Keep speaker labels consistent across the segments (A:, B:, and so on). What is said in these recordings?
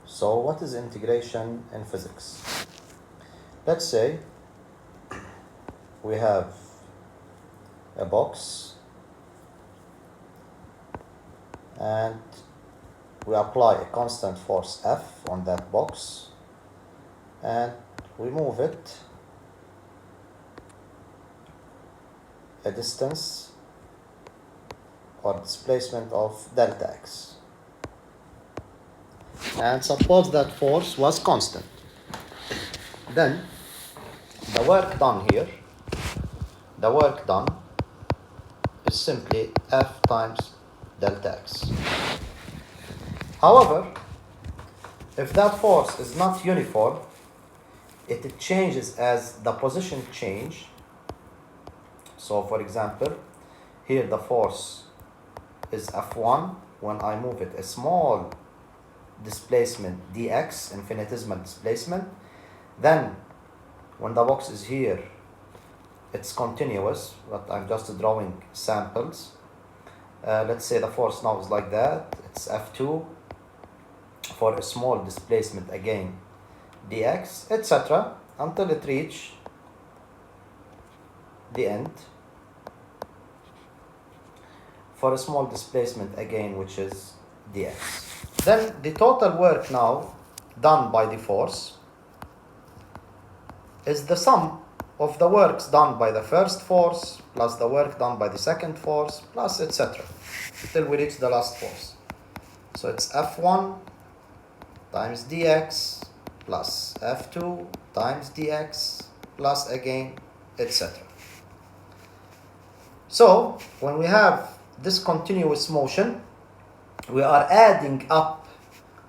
A: So what is integration in physics? Let's say we have a box and we apply a constant force F on that box and we move it a distance or displacement of delta x. And suppose that force was constant. Then the work done here, the work done is simply F times delta x. However, if that force is not uniform, it changes as the position change. So for example, here the force is F1 when I move it a small displacement dx, infinitesimal displacement. Then when the box is here, it's continuous, but I'm just drawing samples. Let's say the force now is like that. It's F2 for a small displacement again dx, etc. until it reach the end for a small displacement again, which is dx. Then the total work now done by the force is the sum of the works done by the first force plus the work done by the second force plus etc. until we reach the last force. So it's F1 times dx plus F2 times dx plus again etc. So when we have this continuous motion, we are adding up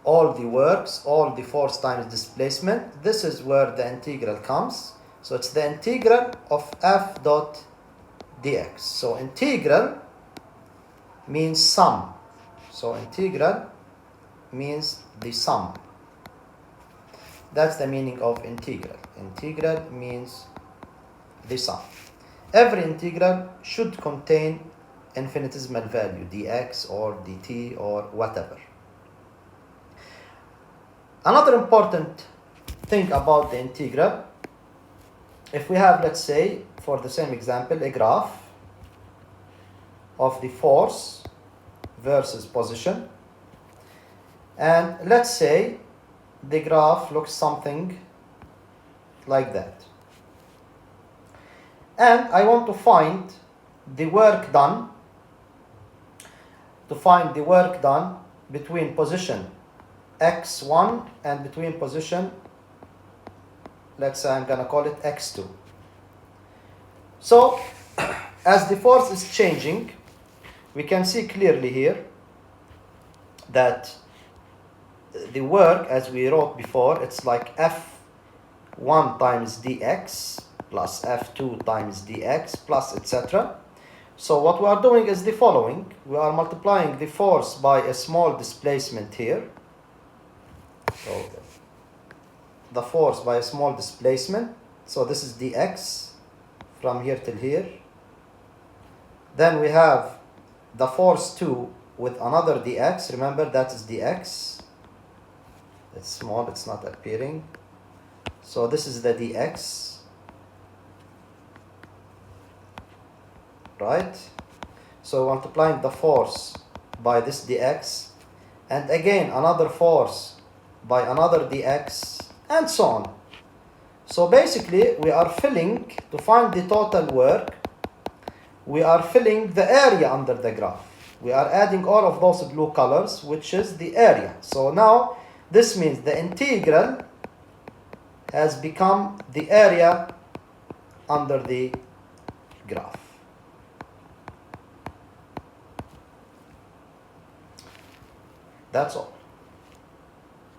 A: all the works, all the force times displacement. This is where the integral comes. So it's the integral of F dot dx. So integral means sum. So integral means the sum. That's the meaning of integral. Integral means the sum. Every integral should contain infinitesimal value, dx or dt or whatever. Another important thing about the integral, if we have, let's say, for the same example, a graph of the force versus position, and let's say the graph looks something like that. And I want to find the work done, between position x1 and between position, let's say I'm going to call it x2. So as the force is changing, we can see clearly here that the work, as we wrote before, it's like F1 times dx plus F2 times dx plus etc. So what we are doing is the following. We are multiplying the force by a small displacement here. So the force by a small displacement. So this is dx from here till here. Then we have the force 2 with another dx. Remember, that is dx. It's small, it's not appearing. So this is the dx. Right? So multiplying the force by this dx, and again another force by another dx, and so on. So basically we are filling, to find the total work, we are filling the area under the graph. We are adding all of those blue colors, which is the area. So now this means the integral has become the area under the graph. That's all.